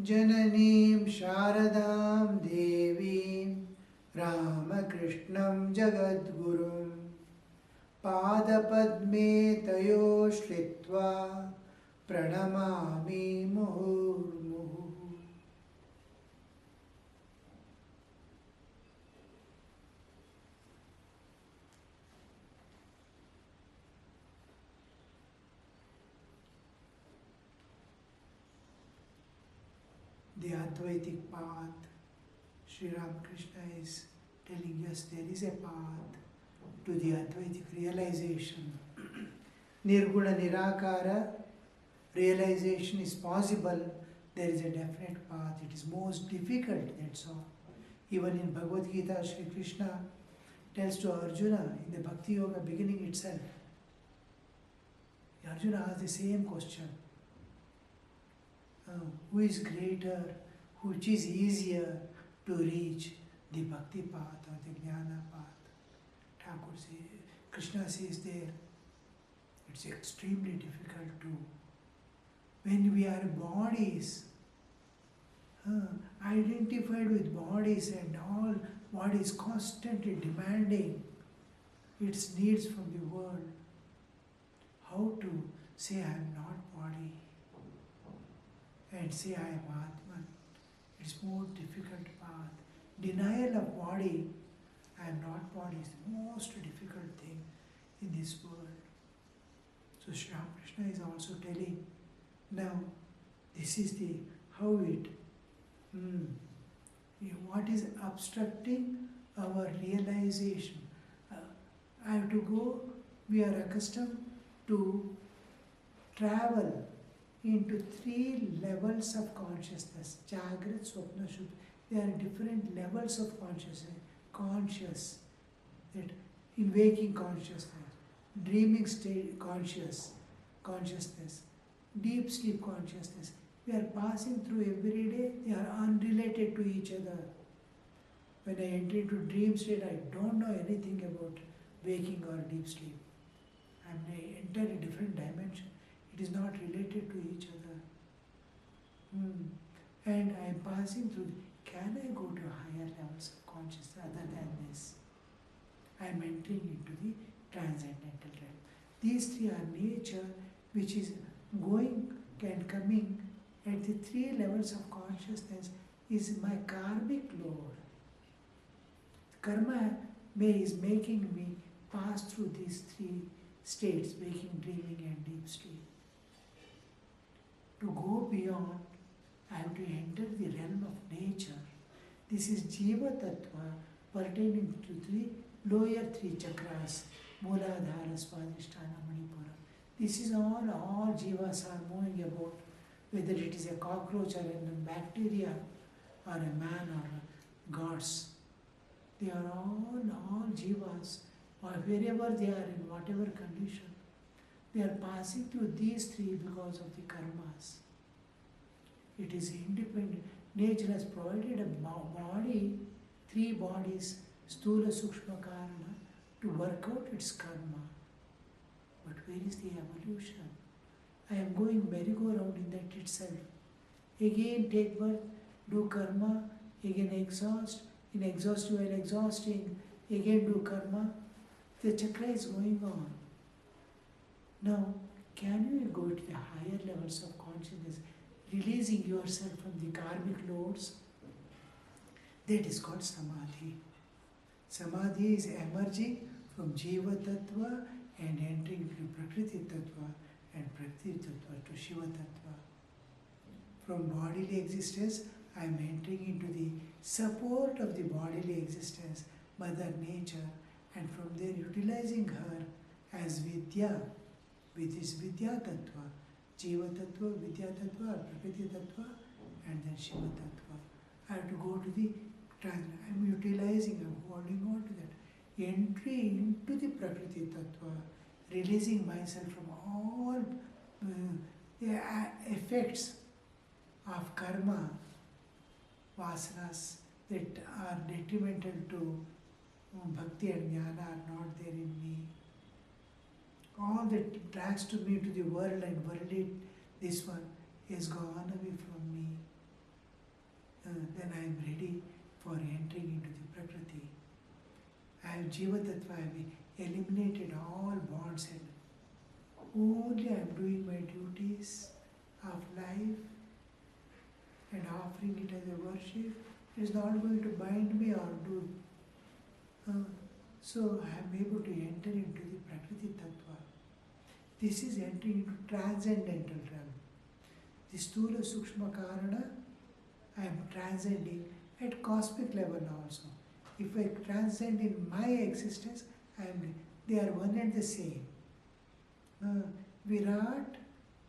Jananim Sharadam Devim Ramakrishnan Jagadgurum Padapadme Tayo Shritva Pranamami Muhurmuhu. The Advaitic path, Sri Ramakrishna is telling us there is a path to the Advaitic realization. Nirguna Nirakara realization is possible, there is a definite path. It is most difficult, that's all. Even in Bhagavad Gita, Sri Krishna tells to Arjuna in the Bhakti Yoga beginning itself. Arjuna asks the same question. Who is greater, which is easier to reach, the Bhakti path or the Jnana path? Thakur says, Krishna says there, it's extremely difficult to. When we are bodies, identified with bodies and all bodies constantly demanding its needs from the world, how to say I am not body and say I am Atman? It's more difficult path. Denial of body, I am not body, is the most difficult thing in this world. So Sri Ramakrishna is also telling, now this is the how it, what is obstructing our realization. I have to go, we are accustomed to travel into 3 levels of consciousness. Jagrat, Swapna, Shubha. There are different levels of consciousness. Conscious, that in waking consciousness, dreaming state consciousness, deep sleep consciousness. We are passing through every day, they are unrelated to each other. When I enter into dream state, I don't know anything about waking or deep sleep. I am in an entirely different dimension. It is not related to each other. And I am passing through, can I go to higher levels of consciousness other than this? I am entering into the transcendental realm. These 3 are nature which is going and coming at the 3 levels of consciousness is my karmic load. Karma is making me pass through these 3 states, waking, dreaming and deep sleep. To go beyond, I have to enter the realm of nature. This is Jiva Tattva pertaining to the lower 3 chakras, Mooladhara, Swadhisthana, Manipura. This is all jivas are moving about, whether it is a cockroach or a bacteria or a man or a gods. They are all jivas, or wherever they are in whatever condition. They are passing through these 3 because of the karmas. It is independent. Nature has provided a body, 3 bodies, Sthula, Sukshma, Karana, to work out its karma. But where is the evolution? I am going merry-go-round in that itself. Again take birth, do karma, again exhaust, in exhaust while exhausting, again do karma. The chakra is going on. Now, can you go to the higher levels of consciousness, releasing yourself from the karmic loads? That is called Samadhi. Samadhi is emerging from Jiva Tattva and entering into Prakriti Tattva and Prakriti Tattva to Shiva Tattva. From bodily existence, I am entering into the support of the bodily existence, Mother Nature, and from there utilizing her as Vidya, with this Vidya Tattva, Jiva Tattva, Vidya Tattva, Prakriti Tattva, and then Shiva Tattva. I have to go to the I am utilizing, I am holding on to that. Entry into the Prakriti Tattva, releasing myself from all effects of karma, vasanas that are detrimental to bhakti and jnana are not there in me. All that drags to me to the world and worldly, this one is gone away from me. then I am ready for entering into the Prakriti. I have Jiva Tattva, I have eliminated all bonds and only I am doing my duties of life and offering it as a worship. It is not going to bind me or do. So I am able to enter into the Prakriti Tattva. This is entering into transcendental realm. The Stula Sukshma Karana, I am transcending at cosmic level also. If I transcend in my existence, they are one and the same. Virat,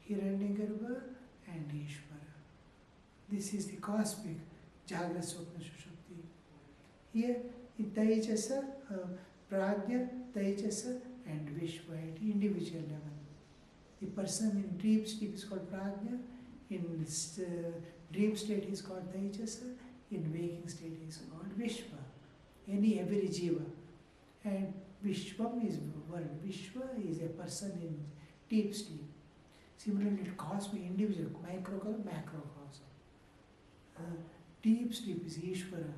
Hiranyagarbha and Ishvara. This is the cosmic Jagra Swapna Sushupti. Here, in Taijasa, Prajna, Taijasa and Vishwa at individual level. The person in deep sleep is called Prajna, in dream state is called Taijasa, in waking state is called Vishwa. Every Jiva. And Vishwam is world. Vishwa is a person in deep sleep. Similarly, cosmic, individual, microcosm, macrocosm. Deep sleep is Ishvara.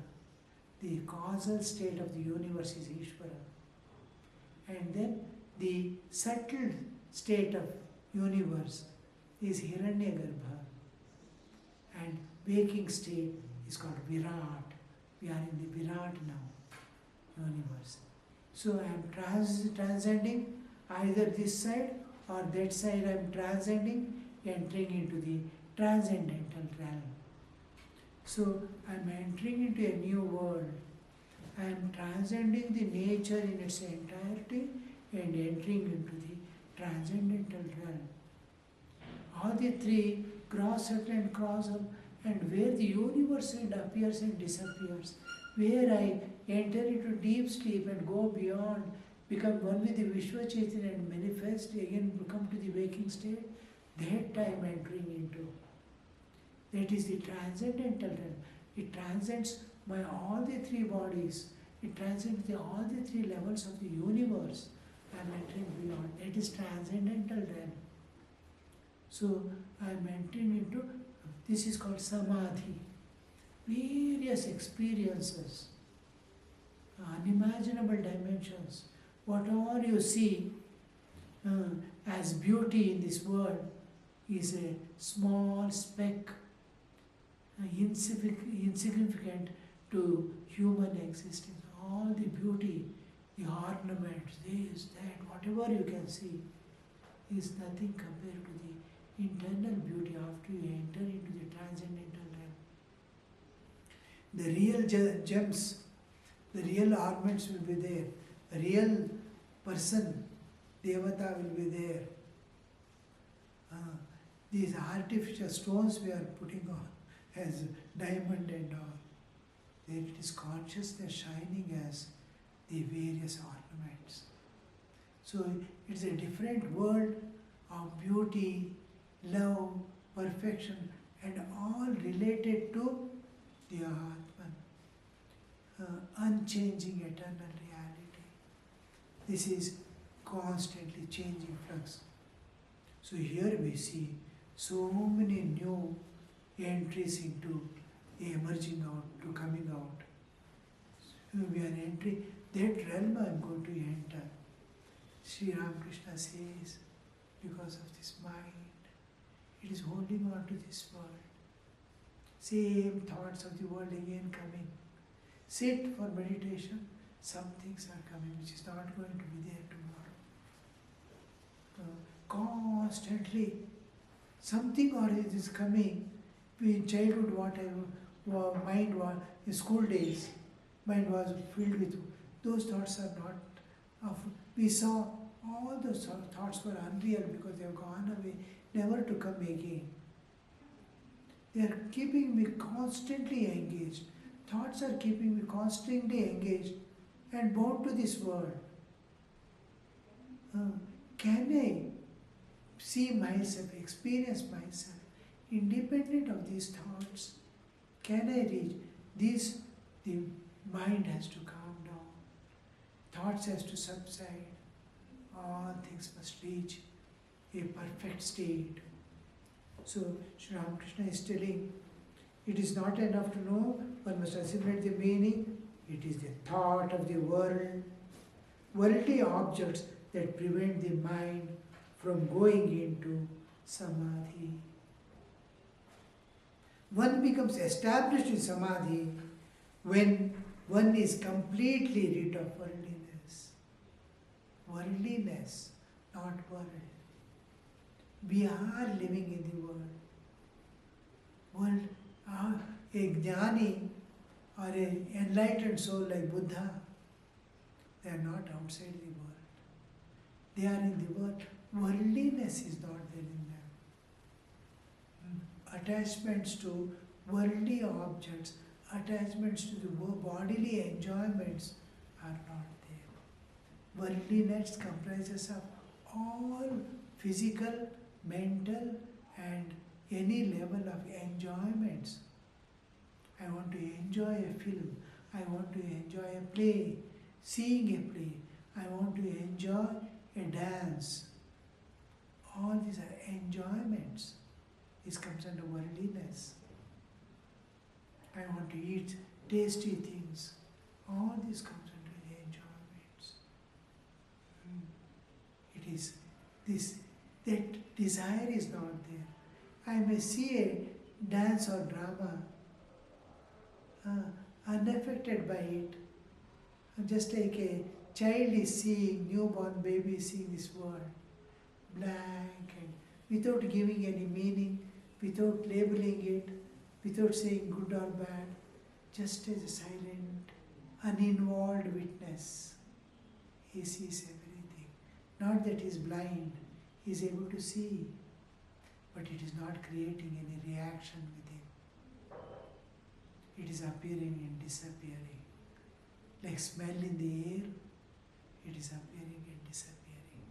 The causal state of the universe is Ishvara. And then the subtle state of universe is Hiranyagarbha. And waking state is called Virat. We are in the Virat now, universe. So I am transcending either this side or that side. I am transcending, entering into the transcendental realm. So I am entering into a new world. I am transcending the nature in its entirety and entering into the transcendental realm. All the three, gross, subtle and causal, and where the universe appears and disappears, where I enter into deep sleep and go beyond, become one with the Vishwa Chaitanya and manifest, again come to the waking state, that time entering into. That is the transcendental realm. It transcends by all the three bodies. It transcends all the three levels of the universe. I am entering beyond. That is transcendental realm. So I am entering into, this is called Samadhi. Various experiences, unimaginable dimensions. Whatever you see as beauty in this world is a small speck, insignificant to human existence. All the beauty, the ornaments, this, that, whatever you can see is nothing compared to the internal beauty after you enter into the transcendental realm. The real gems, the real ornaments will be there. The real person, Devata will be there. These artificial stones we are putting on as diamond and all. There it is consciousness shining as the various ornaments. So it's a different world of beauty, love, perfection, and all related to the Atman, unchanging eternal reality. This is constantly changing flux. So here we see so many new entries into the emerging out to coming out. So we are entering that realm. I am going to enter. Sri Ramakrishna says, because of this mind, it is holding on to this world. Same thoughts of the world again coming. Sit for meditation. Some things are coming which is not going to be there tomorrow. Constantly, something or it is coming. In childhood, mind was, in school days, mind was filled with, those thoughts are not of, we saw all those thoughts were unreal because they have gone away, never to come again. They are keeping me constantly engaged. Thoughts are keeping me constantly engaged and bound to this world. Can I see myself, experience myself, independent of these thoughts? Can I reach this? The mind has to calm down. Thoughts has to subside. All things must reach a perfect state. So Sri Ramakrishna is telling, It is not enough to know, one must assimilate the meaning. It is the thought of the world, worldly objects that prevent the mind from going into samadhi. One becomes established in samadhi when one is completely rid of worldliness. Worldliness, not world. We are living in the world. A jnani or an enlightened soul like Buddha, they are not outside the world. They are in the world. Worldliness is not there in them. Attachments to worldly objects, attachments to the bodily enjoyments are not there. Worldliness comprises of all physical, mental and any level of enjoyments. I want to enjoy a film. I want to enjoy a play, seeing a play. I want to enjoy a dance. All these are enjoyments. This comes under worldliness. I want to eat tasty things. All this comes under the enjoyments. It is this, that desire is not there. I may see a dance or drama unaffected by it. Just like a child is seeing, newborn baby is seeing this world, blank and without giving any meaning, without labeling it, without saying good or bad, just as a silent, uninvolved witness. He sees everything. Not that he is blind, he is able to see, but it is not creating any reaction with him. It is appearing and disappearing. Like smell in the air, it is appearing and disappearing.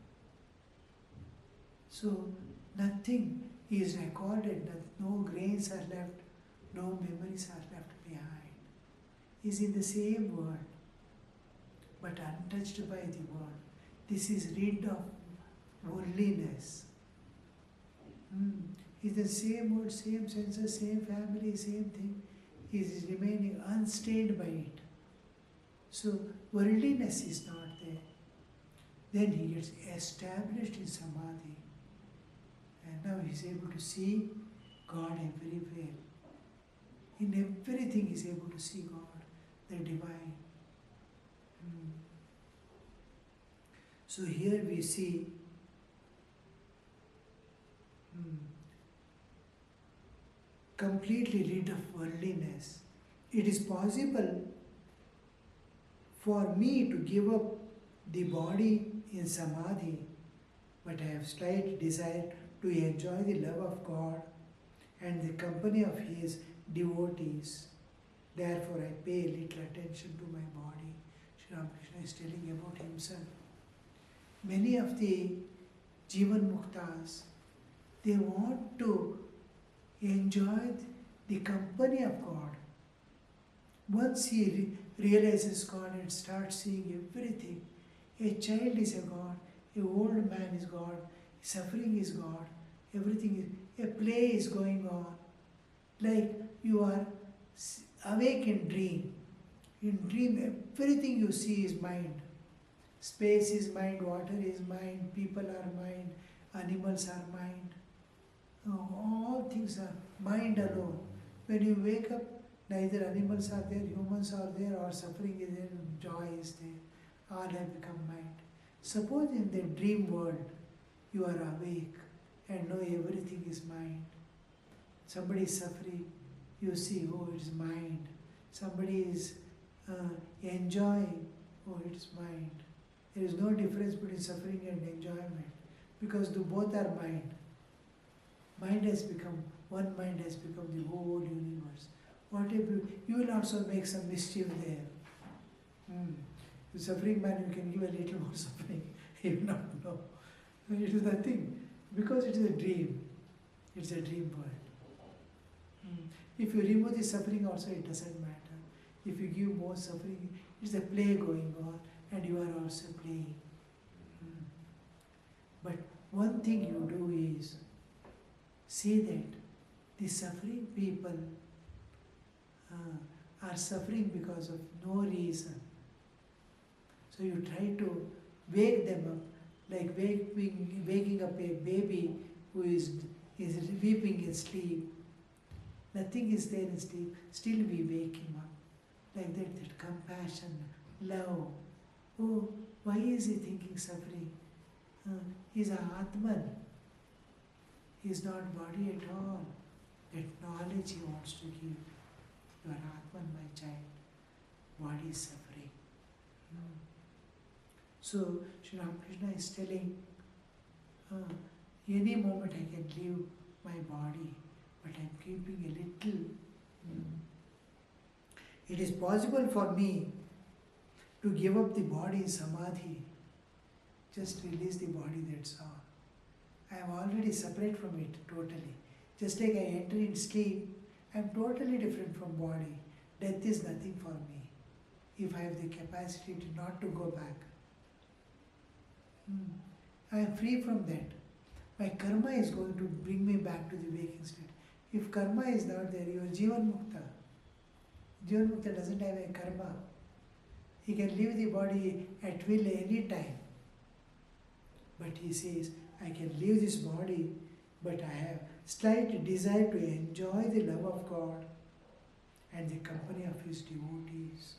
So nothing is recorded, no grains are left, no memories are left behind. He is in the same world, but untouched by the world. This is rid of worldliness. He is the same world, same senses, same family, same thing. He is remaining unstained by it. So worldliness is not there. Then he gets established in samadhi. And now he is able to see God everywhere. In everything he is able to see God, the divine. So here we see completely rid of worldliness. It is possible for me to give up the body in samadhi, but I have slight desire to enjoy the love of God and the company of His devotees. Therefore I pay little attention to my body. Sri Ramakrishna is telling about himself. Many of the Jivan Muktas, they want to enjoy the company of God. Once he realizes God and starts seeing everything, a child is a God, an old man is God, suffering is God, everything is, a play is going on. Like you are awake in dream. In dream, everything you see is mind. Space is mind, water is mind, people are mind, animals are mind. All things are mind alone. When you wake up, neither animals are there, humans are there, or suffering is there, joy is there. All have become mind. Suppose in the dream world, you are awake and know everything is mind. Somebody is suffering, you see, oh, it is mind. Somebody is enjoying, oh, it is mind. There is no difference between suffering and enjoyment because both are mind. Mind has become, one mind has become the whole universe. What if you will also make some mischief there. The suffering man, you can give a little more suffering, he will not know. It is nothing, because it is a dream. It's a dream world. If you remove the suffering also, it doesn't matter. If you give more suffering, it's a play going on and you are also playing. But one thing you do is see that the suffering people, are suffering because of no reason. So you try to wake them up, like waking up a baby who is weeping in sleep. Nothing is there in sleep, still we wake him up. Like that compassion, love. Oh, why is he thinking suffering? He's a Atman. He's not body at all. That knowledge he wants to give. You are Atman, my child. Body is suffering. So, Sri Ramakrishna is telling, any moment I can leave my body, but I am keeping a little. It is possible for me to give up the body in samadhi, just release the body, that's all. I am already separate from it totally. Just like I enter in sleep, I am totally different from body. Death is nothing for me, if I have the capacity to not to go back. I am free from that. My karma is going to bring me back to the waking state. If karma is not there, you are Jivan Mukta. Jivan Mukta doesn't have a karma. He can leave the body at will any time. But he says, I can leave this body, but I have slight desire to enjoy the love of God and the company of His devotees.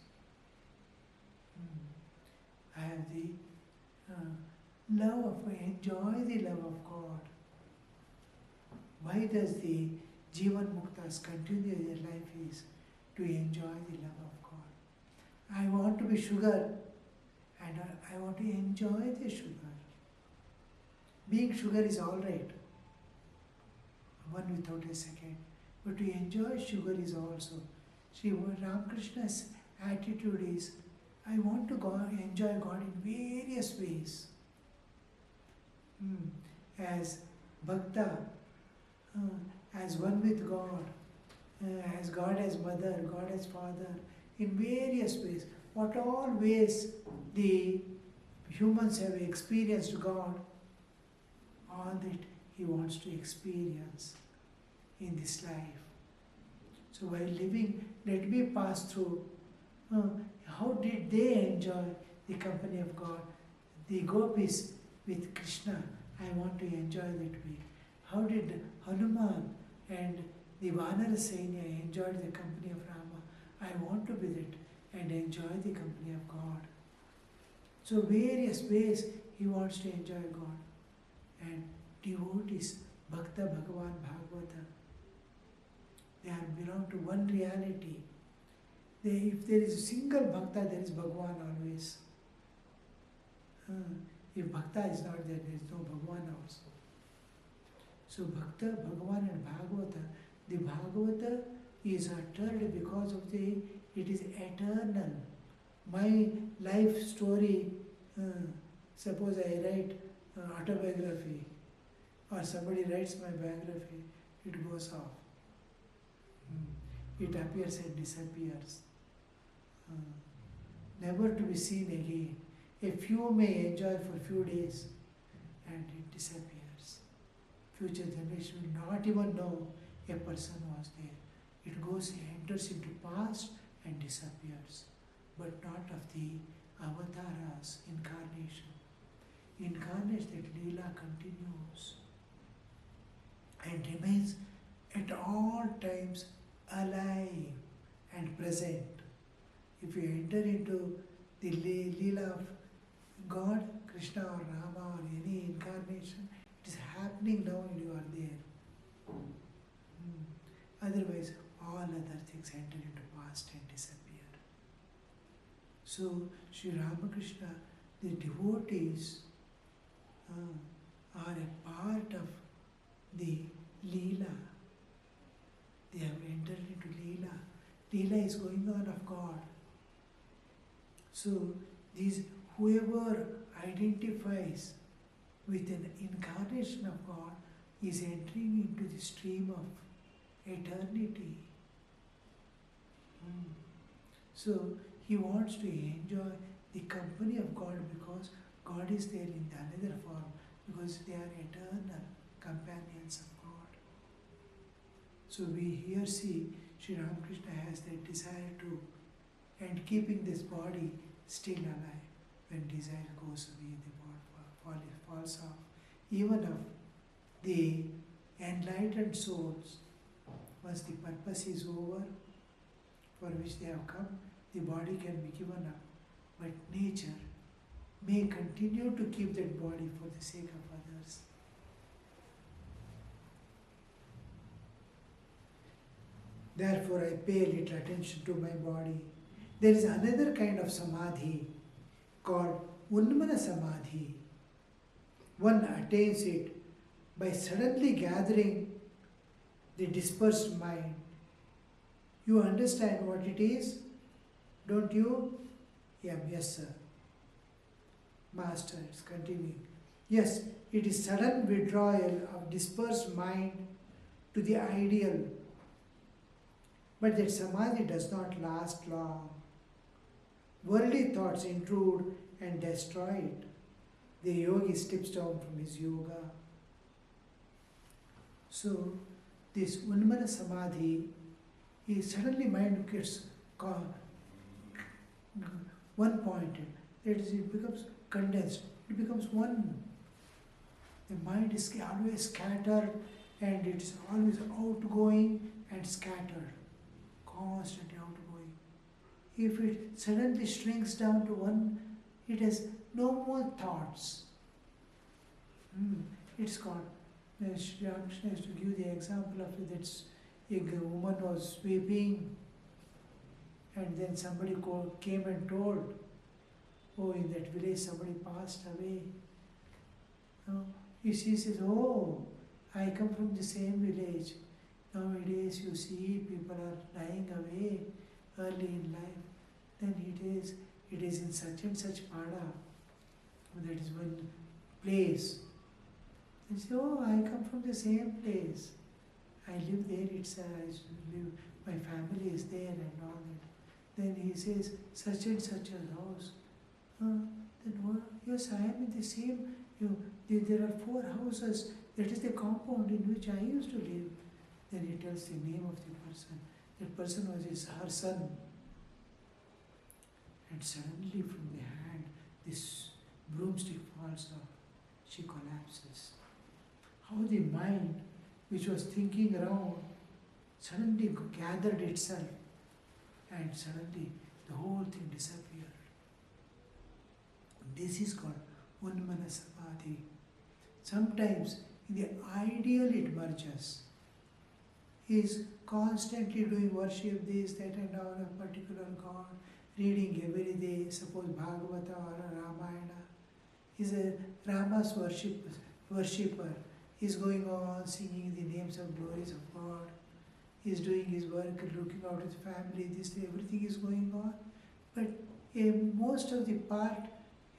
I have the enjoy the love of God. Why does the Jivan Muktas continue their life is to enjoy the love of God. I want to be sugar and I want to enjoy the sugar. Being sugar is all right, one without a second, but to enjoy sugar is also. Sri Ramakrishna's attitude is, I want to enjoy God in various ways. As Bhakta, as one with God, as God as mother, God as father, in various ways. What all ways the humans have experienced God, all that he wants to experience in this life. So while living, let me pass through. How did they enjoy the company of God? The gopis with Krishna, I want to enjoy that way. How did Hanuman and the Vanara Sainya enjoyed the company of Rama? I want to be that and enjoy the company of God. So various ways he wants to enjoy God. And devotees, Bhakta, Bhagavan, Bhagavata, they are belong to one reality. If there is a single Bhakta, there is Bhagavan always. If Bhakta is not there, there is no Bhagavan also. So Bhakta, Bhagavan and Bhagavata, the Bhagavata is uttered because of it is eternal. My life story, suppose I write autobiography or somebody writes my biography, it goes off. It appears and disappears. Never to be seen again. A few may enjoy for few days and it disappears. Future generation will not even know a person was there. It goes, enters into past and disappears, but not of the avatars, incarnation. Incarnation, that Leela continues and remains at all times alive and present. If you enter into the Leela of God, Krishna or Rama or any incarnation, it is happening now and you are there. Otherwise, all other things enter into past and disappear. So, Sri Ramakrishna, the devotees are a part of the Leela. They have entered into Leela. Leela is going on of God. So, whoever identifies with an incarnation of God is entering into the stream of eternity. So he wants to enjoy the company of God because God is there in the another form, because they are eternal companions of God. So we here see Sri Ramakrishna has that desire to, and keeping this body still alive. When desire goes away, the body falls off. Even of the enlightened souls, once the purpose is over, for which they have come, the body can be given up. But nature may continue to keep that body for the sake of others. Therefore, I pay little attention to my body. There is another kind of samadhi called Unmana Samadhi. One attains it by suddenly gathering the dispersed mind. You understand what it is? Don't you? Yeah, yes, sir. Master, it's continuing. Yes, it is sudden withdrawal of dispersed mind to the ideal. But that samadhi does not last long. Worldly thoughts intrude and destroy it. The yogi slips down from his yoga. So, this Unmana Samadhi is suddenly mind gets one-pointed. That is, it becomes condensed. It becomes one. The mind is always scattered and it is always outgoing and scattered. Constantly outgoing. If it suddenly shrinks down to one, it has no more thoughts. It's called, Sri Ramakrishna used to give the example of that a woman was sweeping and then somebody came and told, oh, in that village somebody passed away. She says, oh, I come from the same village. Nowadays you see people are dying away early in life. Then it is in such and such pada. That is one place. They say, oh, I come from the same place. I live there, my family is there and all that. Then he says, such and such a house. Then what? Yes, I am in the same, there are 4 houses. That is the compound in which I used to live. Then he tells the name of the person. That person was her son. And suddenly from the hand, this broomstick falls off. She collapses. How the mind, which was thinking around, suddenly gathered itself and suddenly the whole thing disappeared. This is called Unmana Samadhi. Sometimes in the ideal it merges. He is constantly doing worship, this, that and all, a particular God, reading every day, suppose Bhagavata or a Ramayana. He is a Rama's worshipper. He is going on singing the names of glories of God. He is doing his work, looking out his family, everything is going on. But most of the part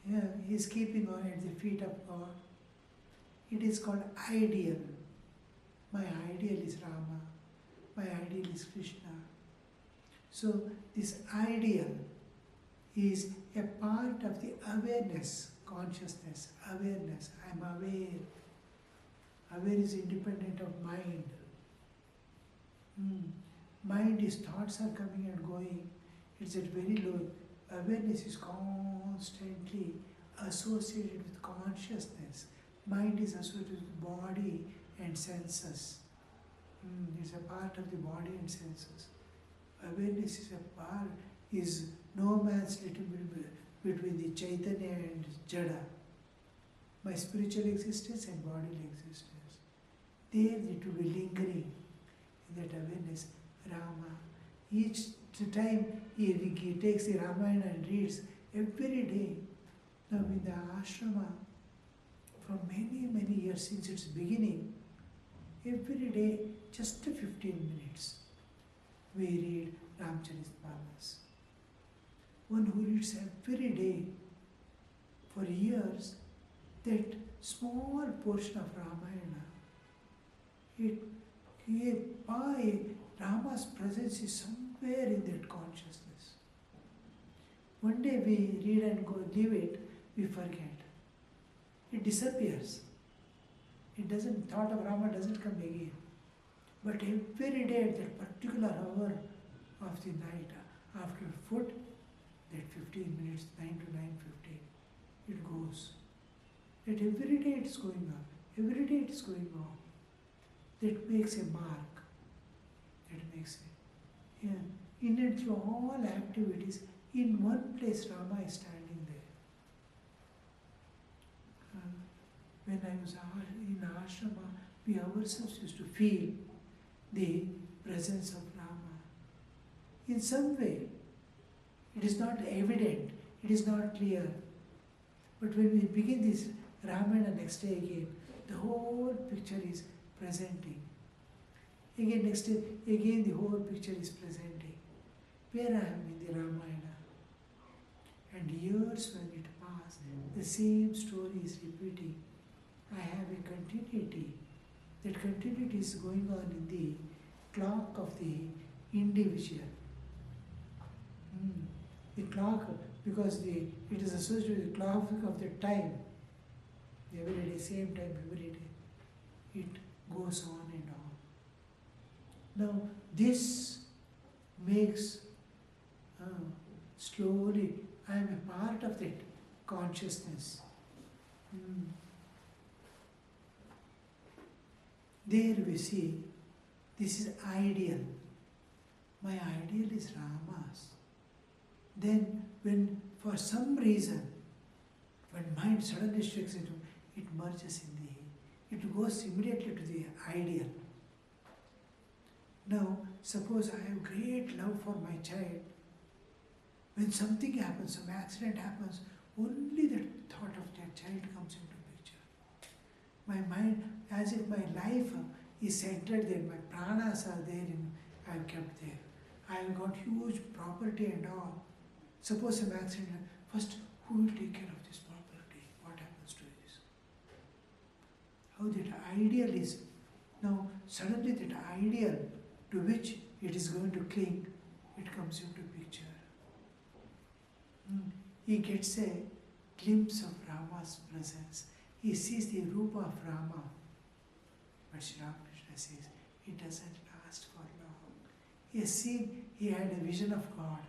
he is keeping on at the feet of God. It is called ideal. My ideal is Rama. My ideal is Krishna. So this ideal is a part of the awareness, consciousness, awareness. I am aware. Aware is independent of mind. Mind is thoughts are coming and going. It's at very low. Awareness is constantly associated with consciousness. Mind is associated with body and senses. It's a part of the body and senses. Awareness is no man's little bit between the Chaitanya and Jada. My spiritual existence and bodily existence. There it will be lingering in that awareness. Rama. Each time he takes the Ramayana and reads every day. Now in the ashrama, from many, many years since its beginning, every day, just 15 minutes, we read Ramcharitmanas. One who reads every day for years, that small portion of Ramayana, Rama's presence is somewhere in that consciousness. One day we read and go, leave it, we forget. It disappears. Thought of Rama doesn't come again. But every day at that particular hour of the night, after food, that 15 minutes, 9 to 9:15, it goes. That every day it's going on. Every day it's going on. That makes a mark. That makes a, yeah. In and through all activities, in one place Rama is standing there. When I was in ashrama, we ourselves used to feel the presence of Rama. In some way, it is not evident, it is not clear. But when we begin this Ramayana next day again, the whole picture is presenting. Again next day, again the whole picture is presenting. Where I am in the Ramayana. And years when it passed, the same story is repeating. I have a continuity. That continuity is going on in the clock of the individual. The clock, because it is associated with the clock of the time. Every day, same time, every day. It goes on and on. Now, this makes slowly, I am a part of that consciousness. There we see, this is ideal. My ideal is Rama's. Then when for some reason, when mind suddenly strikes into, it merges in it goes immediately to the ideal. Now, suppose I have great love for my child. When something happens, some accident happens, only the thought of that child comes into picture. My mind, as if my life is centered there, my pranas are there, I have kept there. I have got huge property and all. Suppose some accident, first, who will take care of this property? What happens to this? How that ideal is. Now, suddenly that ideal to which it is going to cling, it comes into picture. He gets a glimpse of Rama's presence. He sees the Rupa of Rama. But Sri Ramakrishna says, it doesn't last for long. He has seen, he had a vision of God.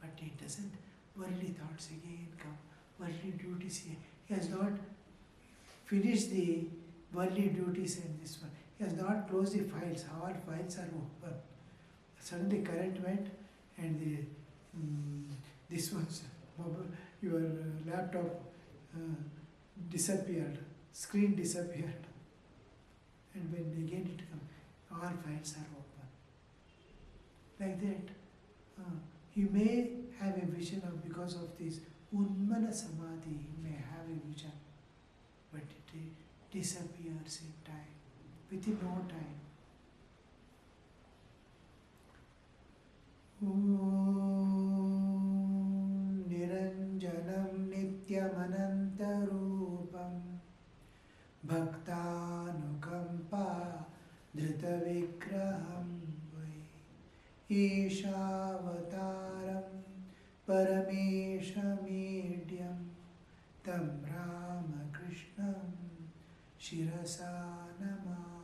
But it doesn't, worldly thoughts again come, worldly duties here. He has not finished the worldly duties in this one. He has not closed the files, all files are open. Suddenly current went and this one's, your laptop disappeared, screen disappeared. And when again it comes, all files are open. Like that. He may have a vision of, because of this Unmana Samadhi, he may have a vision, but it disappears in time, within no time. Niranjanam Nityamananta Rupam Bhaktanukampa Dhrita Vigraham Ishavataram Parameshamedhyam Tam Ramakrishnam Shirasa Namah.